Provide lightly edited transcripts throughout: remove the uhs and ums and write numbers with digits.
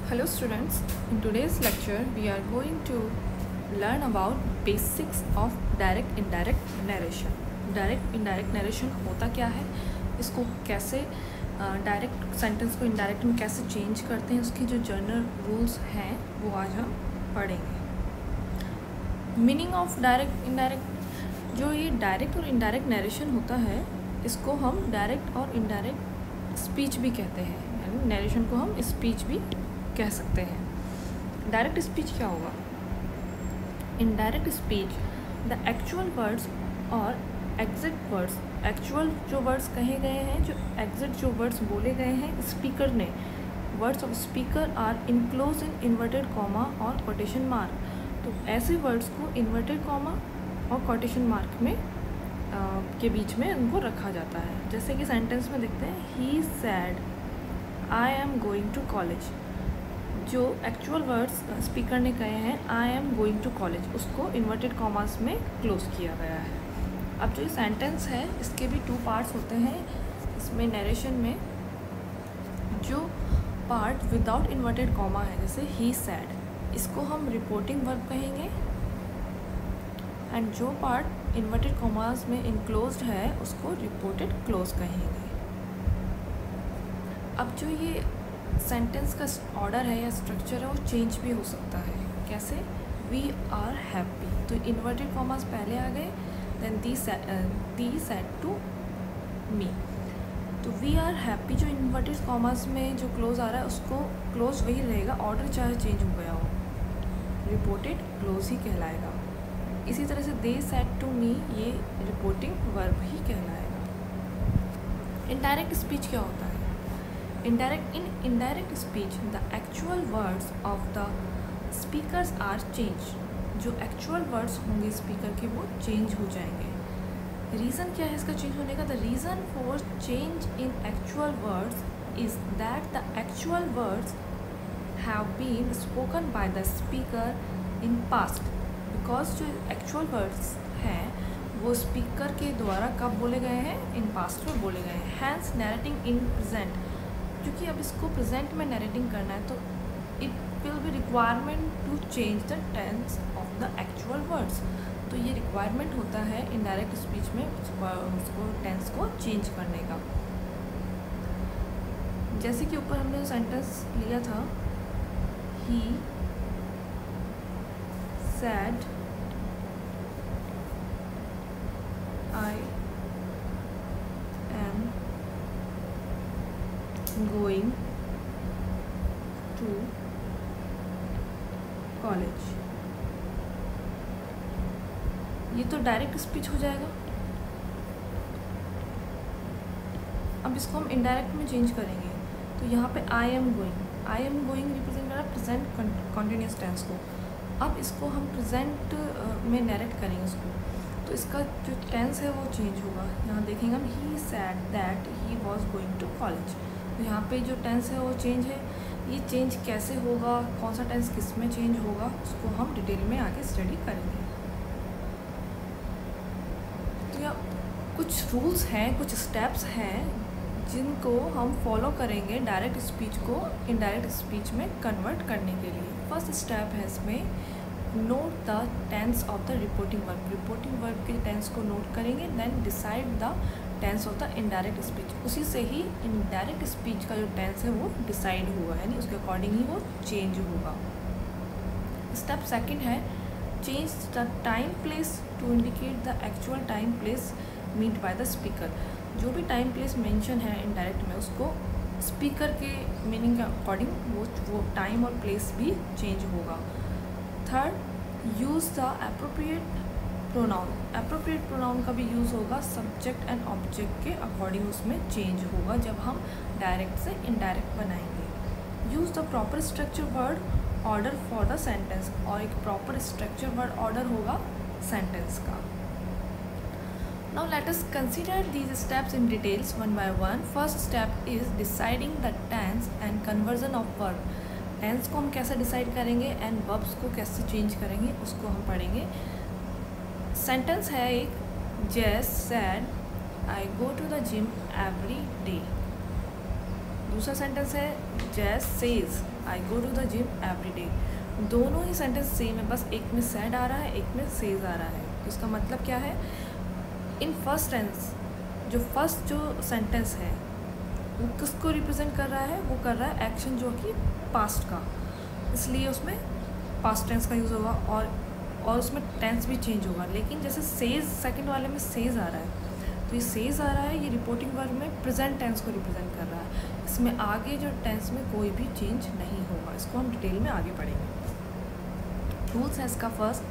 Hello students, in today's lecture we are going to learn about basics of direct indirect narration. Direct indirect narration होता क्या है, इसको कैसे direct sentence को indirect में कैसे चेंज करते हैं, उसकी जो जनरल रूल्स हैं वो आज हम पढ़ेंगे. मीनिंग ऑफ डायरेक्ट इनडायरेक्ट, जो ये डायरेक्ट और इनडायरेक्ट नरेशन होता है इसको हम डायरेक्ट और इनडायरेक्ट स्पीच भी कहते हैं, यानी नरेशन को हम स्पीच भी कह सकते हैं. डायरेक्ट स्पीच क्या होगा? Indirect speech the actual words और एग्जैक्ट वर्ड्स, एक्चुअल जो वर्ड्स कहे गए हैं, जो एग्जैक्ट जो वर्ड्स बोले गए हैं स्पीकर ने, words of speaker are enclose in inverted comma और कोटेशन मार्क. तो ऐसे वर्ड्स को इन्वर्टेड कॉमा और कोटेशन मार्क में के बीच में उनको रखा जाता है. जैसे कि सेंटेंस में देखते हैं, he said I am going to college. जो एक्चुअल वर्ड्स स्पीकर ने कहे हैं I am going to college, उसको इन्वर्टेड कॉमास में क्लोज किया गया है. अब जो ये सेंटेंस है इसके भी टू पार्ट्स होते हैं. इसमें नरेशन में जो पार्ट विदाउट इन्वर्टेड कॉमा है, जैसे ही सैड, इसको हम रिपोर्टिंग वर्ब कहेंगे. एंड जो पार्ट इन्वर्टेड कॉमास में इनक्लोज्ड है उसको रिपोर्टेड क्लोज कहेंगे. अब जो ये सेंटेंस का ऑर्डर है या स्ट्रक्चर है वो चेंज भी हो सकता है. कैसे? वी आर हैप्पी, तो इन्वर्टेड कॉमास पहले आ गए, then the said to me. तो वी आर हैप्पी जो इन्वर्टेड कॉमास में जो क्लोज आ रहा है उसको क्लोज वही रहेगा, ऑर्डर चाहे चेंज हो गया हो, रिपोर्टेड क्लोज ही कहलाएगा. इसी तरह से दे सैड टू मी, ये रिपोर्टिंग वर्ब ही कहलाएगा. इनडायरेक्ट स्पीच क्या होता है? indirect speech the actual words of the speakers are changed. जो actual words होंगे स्पीकर के वो चेंज हो जाएंगे. रीज़न क्या है इसका चेंज होने का? The reason for change in actual words is that the actual words have been spoken by the speaker in past. because जो actual words हैं वो स्पीकर के द्वारा कब बोले गए हैं? इन पास्ट में बोले गए हैं. hence narrating in present, क्योंकि अब इसको प्रेजेंट में नरेटिंग करना है तो it will be requirement to change the tense of the actual words. तो ये रिक्वायरमेंट होता है इनडायरेक्ट स्पीच में उसको टेंस को चेंज करने का. जैसे कि ऊपर हमने सेंटेंस लिया था, he said I am going to college. ये तो डायरेक्ट स्पीच हो जाएगा. अब इसको हम इनडायरेक्ट में चेंज करेंगे. तो यहाँ पे आई एम गोइंग रिप्रेजेंट कर रहा है प्रेजेंट कॉन्टिन्यूस टेंस को. अब इसको हम प्रेजेंट में नरेट करेंगे इसको, तो इसका जो टेंस है वो चेंज होगा. यहाँ देखेंगे हम, he said that he was going to college. तो यहाँ पे जो टेंस है वो चेंज है. ये चेंज कैसे होगा, कौन सा टेंस किस में चेंज होगा, उसको हम डिटेल में आगे स्टडी करेंगे. तो यहाँ कुछ रूल्स हैं, कुछ स्टेप्स हैं जिनको हम फॉलो करेंगे डायरेक्ट स्पीच को इनडायरेक्ट स्पीच में कन्वर्ट करने के लिए. फर्स्ट स्टेप है इसमें, note the tense of the reporting verb. Reporting verb के टेंस को नोट करेंगे, then decide the tense of the indirect speech. उसी से ही इनडायरेक्ट स्पीच का जो टेंस है वो डिसाइड होगा, यानी उसके अकॉर्डिंग ही वो चेंज होगा. स्टेप सेकंड है, change the time place to indicate the actual time place meant by the speaker. जो भी टाइम प्लेस मेंशन है इनडायरेक्ट में उसको स्पीकर के मीनिंग के अकॉर्डिंग वो टाइम और प्लेस भी चेंज होगा. Third, use the appropriate pronoun. Appropriate pronoun का भी यूज़ होगा, सब्जेक्ट एंड ऑब्जेक्ट के अकॉर्डिंग उसमें चेंज होगा जब हम डायरेक्ट से इनडायरेक्ट बनाएंगे. Use the proper structure word order for the sentence. और एक प्रॉपर स्ट्रक्चर वर्ड ऑर्डर होगा सेंटेंस का. Now let us consider these steps in details one by one. First step is deciding the tense and conversion of verb. tense को हम कैसे decide करेंगे and verbs को कैसे चेंज करेंगे उसको हम पढ़ेंगे. सेंटेंस है एक, Jess said I go to the gym every day. दूसरा सेंटेंस है Jay says I go to the gym every day. दोनों ही सेंटेंस सेम है, बस एक में सैड आ रहा है, एक में सेज आ रहा है। तो इसका मतलब क्या है, इन फर्स्ट टेंस जो सेंटेंस है वो किसको रिप्रेजेंट कर रहा है, वो कर रहा है एक्शन जो कि पास्ट का, इसलिए उसमें पास्ट टेंस का यूज़ होगा और उसमें टेंस भी चेंज होगा। लेकिन जैसे सेज सेकंड वाले में सेज आ रहा है, तो ये सेज आ रहा है, ये रिपोर्टिंग वर्ब में प्रेजेंट टेंस को रिप्रेजेंट कर रहा है। इसमें आगे जो टेंस में कोई भी चेंज नहीं होगा। इसको हम डिटेल में आगे पढ़ेंगे। रूल्स है इसका first,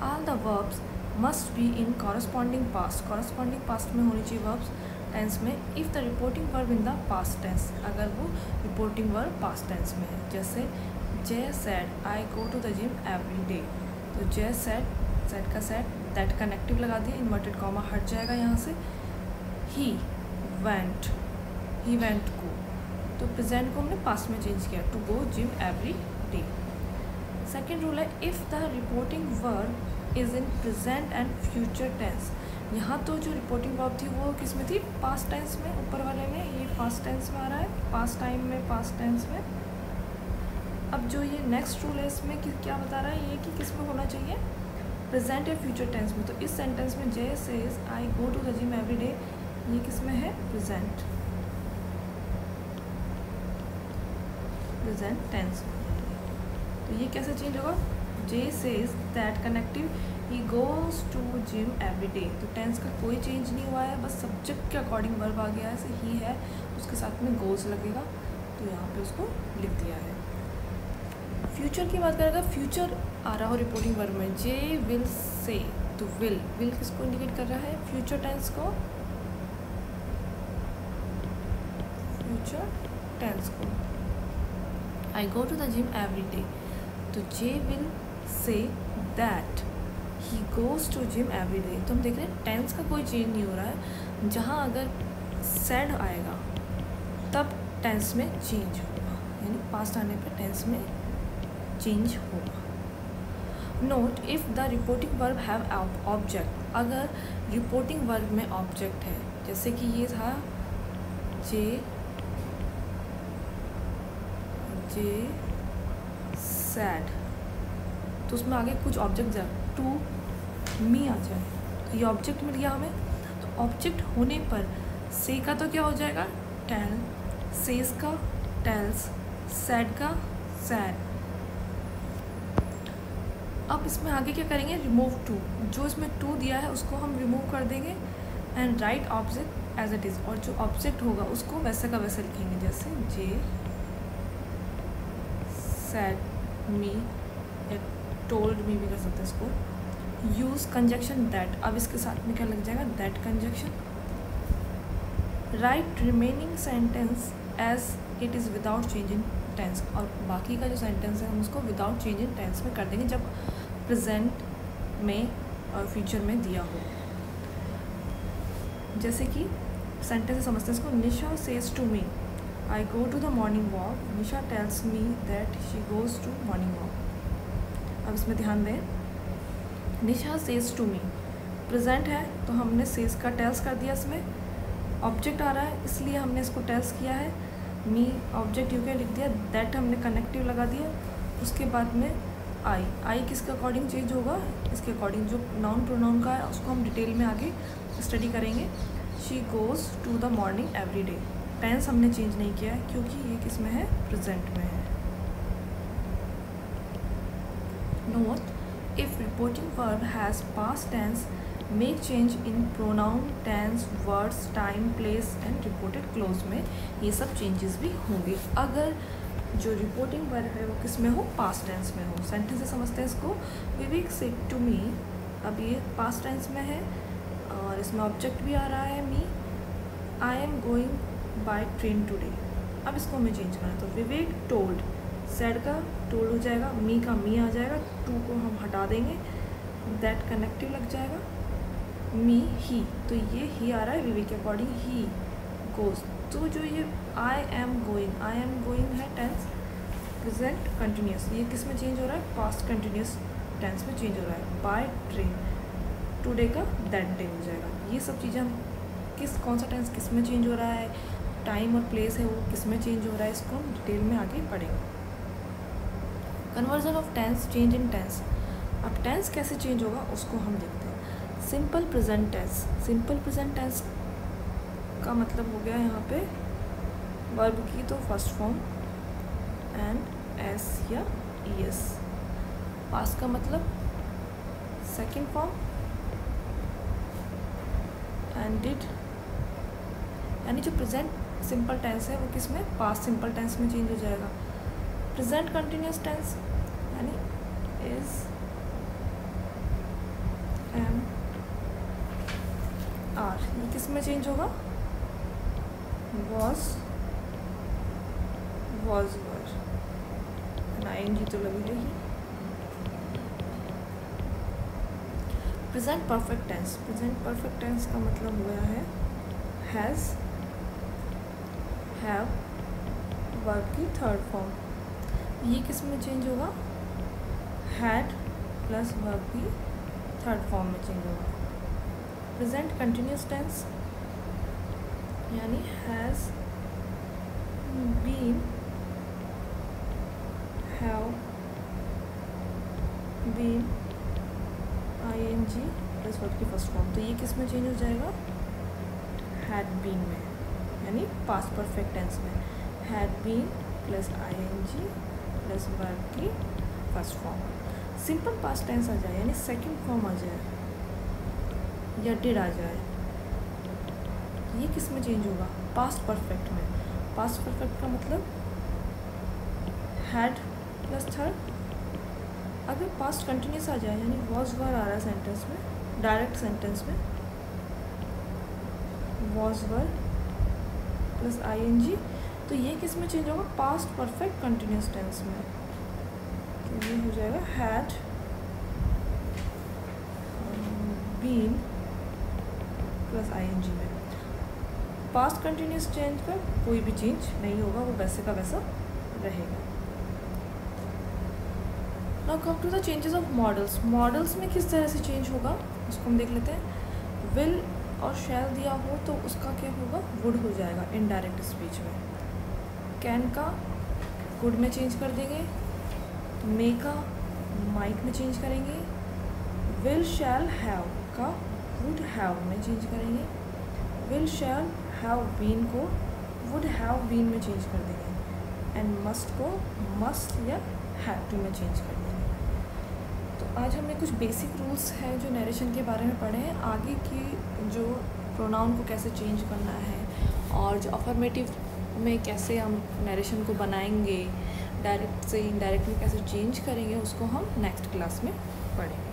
all the verbs must be in corresponding past. Corresponding past में होनी चाहिए वर्ब्स टेंस में, if the reporting verb in the past tense, अगर वो रिपोर्टिंग वर्ब पास्ट टेंस में है। जैसे Jay said I go to the gym every day, तो जय सैड का सैड, दैट कनेक्टिव लगा दिया, इन्वर्टेड कॉमा हट जाएगा यहाँ से। ही वेंट गो, तो प्रेजेंट को हमने पास्ट में चेंज किया, to go gym every day. Second rule है, if the reporting verb is in present and future tense. यहाँ तो जो रिपोर्टिंग वर्ब थी वो किस में थी, पास्ट टेंस में, ऊपर वाले में ये पास्ट टेंस में आ रहा है, पास्ट टाइम में, पास्ट टेंस में। अब जो ये नेक्स्ट रूल है इसमें क्या बता रहा है, ये कि किस में होना चाहिए, प्रेजेंट या फ्यूचर टेंस में। तो इस सेंटेंस में Jay says I go to the gym every day, ये किस में है, प्रेजेंट टेंस। तो ये कैसे चेंज होगा, Jay says that connective he goes to gym every day, तो टेंस का कोई चेंज नहीं हुआ है, बस सब्जेक्ट के अकॉर्डिंग वर्ब आ गया है। ऐसे ही है, उसके साथ में गोज़ लगेगा, तो यहाँ पे उसको लिख दिया है। फ्यूचर की बात करेगा, फ्यूचर आ रहा हो रिपोर्टिंग वर्ब में, जे विल से, तो विल किसको इंडिकेट कर रहा है, फ्यूचर टेंस को, I go to the gym every day, तो J will say that he goes to gym every day. तो हम देख रहे हैं टेंस का कोई चेंज नहीं हो रहा है, जहाँ अगर सैड आएगा तब टेंस में चेंज होगा, यानी पास्ट आने पर टेंस में चेंज होगा। Note, if the reporting verb have object, अगर रिपोर्टिंग वर्ब में ऑब्जेक्ट है, जैसे कि ये था जे सैड, तो उसमें आगे कुछ ऑब्जेक्ट जाए, टू मी आ जाए, तो ये ऑब्जेक्ट मिल गया हमें। तो ऑब्जेक्ट होने पर से का तो क्या हो जाएगा, टेल, सेज का टेल्स, सैड का सैड। अब इसमें आगे क्या करेंगे, रिमूव टू, जो इसमें टू दिया है उसको हम रिमूव कर देंगे, and write object as it is, और जो ऑब्जेक्ट होगा उसको वैसे का वैसे लिखेंगे, जैसे जे सैड मी, टोल्ड मी भी कर सकते हैं इसको। यूज़ कंजक्शन दैट, अब इसके साथ में क्या लग जाएगा, that conjunction. Write remaining sentence as it is without change in tense, और बाकी का जो सेंटेंस है हम उसको विदाउट चेंज इन टेंस में कर देंगे जब प्रेजेंट में और फ्यूचर में दिया हो। जैसे कि सेंटेंस समझते हैं इसको, Nisha says to me I go to the morning walk, Nisha tells me that she goes to morning walk. अब इसमें ध्यान दें, Nisha says to me present है, तो हमने सेज का टेल्स कर दिया, इसमें ऑब्जेक्ट आ रहा है इसलिए हमने इसको टेल्स किया है, मी ऑब्जेक्ट यू के लिख दिया, दैट हमने कनेक्टिव लगा दिया, उसके बाद में आई किसके अकॉर्डिंग चेंज होगा, इसके अकॉर्डिंग जो नाउन प्रोनाउन का है उसको हम डिटेल में आगे स्टडी करेंगे। She goes to the morning every day, tense हमने चेंज नहीं किया है क्योंकि ये किस में है, प्रेजेंट में है। Note, if reporting verb has past tense make change in pronoun, tense, words, time, place and reported clause में ये सब चेंजेस भी होंगे अगर जो रिपोर्टिंग वर्ब है वो किस में हो, पास्ट टेंस में हो। सेंटेंस से समझते हैं इसको, विवेक सेड टू मी, अब ये पास्ट टेंस में है और इसमें ऑब्जेक्ट भी आ रहा है me, I am going by train today. अब इसको हमें चेंज करना है, तो विवेक टोल्ड, सैड का टोल्ड हो जाएगा, मी का मी आ जाएगा, टू को हम हटा देंगे, दैट कनेक्टिव लग जाएगा, मी ही, तो ये ही आ रहा है विवेक के अकॉर्डिंग, ही गोज। तो जो ये आई एम गोइंग है टेंस प्रेजेंट कंटिन्यूस, ये किस में चेंज हो रहा है, पास्ट कंटिन्यूस टेंस में चेंज हो रहा है, बाय ट्रेन, टुडे का दैट डे हो जाएगा। ये सब चीज़ें हम कौन सा टेंस किस में चेंज हो रहा है, टाइम और प्लेस है वो किस में चेंज हो रहा है, इसको हम डिटेल में आगे पढ़ेंगे। Conversion of tense, change in tense. अब टेंस कैसे चेंज होगा उसको हम देखते हैं। Simple present tense, simple present tense का मतलब हो गया यहाँ पे वर्ब की तो फर्स्ट फॉर्म एंड एस या ईएस। पास्ट का मतलब सेकंड फॉर्म एंड डिड, यानी जो प्रेजेंट सिंपल टेंस है वो किस में, पास्ट सिंपल टेंस में चेंज हो जाएगा। प्रेजेंट कंटिन्यूस टेंस यानी इज, एम, आर, ये किस में चेंज होगा, वॉज, वर, आईएनजी तो लगी रही। Present perfect tense, present perfect tense का मतलब हुआ है हैज़, हैव, वर्ब की थर्ड फॉर्म। ये किस में चेंज होगा, हैड प्लस वर्ब की थर्ड फॉर्म में चेंज होगा। प्रेजेंट कंटिन्यूस टेंस यानी has been, have been, ing plus verb की फर्स्ट फॉर्म, तो ये किस में चेंज हो जाएगा, हैड बीन में, यानी पास्ट परफेक्ट टेंस में had been plus ING plus verb की first form. Simple past tense आ जाए यानी सेकंड फॉर्म आ जाए या डिड आ जाए, ये किस में चेंज होगा, पास्ट परफेक्ट में। पास्ट परफेक्ट का मतलब हैड प्लस थर्ड। अगर पास्ट कंटिन्यूस आ जाए यानी वॉज वर आ रहा है सेंटेंस में, डायरेक्ट सेंटेंस में वॉज वर प्लस आईएनजी, तो ये किस में चेंज होगा, पास्ट परफेक्ट कंटिन्यूस टेंस में। तो ये हो जाएगा हैड बीन प्लस आईएनजी में। पास्ट कंटिन्यूस चेंज का कोई भी चेंज नहीं होगा, वो वैसे का वैसा रहेगा। Now come to the changes of modals. Modals में किस तरह से चेंज होगा उसको हम देख लेते हैं। विल और शैल दिया हो तो उसका क्या होगा, वुड हो जाएगा इनडायरेक्ट स्पीच में। कैन का कुड में चेंज कर देंगे, मे का माइट में चेंज करेंगे, विल शैल हैव का वुड हैव में चेंज करेंगे, विल शैल हैव बीन को वुड हैव बीन में चेंज कर देंगे, एंड मस्ट को मस्ट या हैव टू में चेंज कर देंगे। तो आज हमने कुछ बेसिक रूल्स हैं जो नरेशन के बारे में पढ़े हैं। आगे की जो प्रोनाउन को कैसे चेंज करना है और जो अफर्मेटिव में कैसे हम नरेशन को बनाएंगे, डायरेक्ट से इनडायरेक्ट में कैसे चेंज करेंगे, उसको हम नेक्स्ट क्लास में पढ़ेंगे।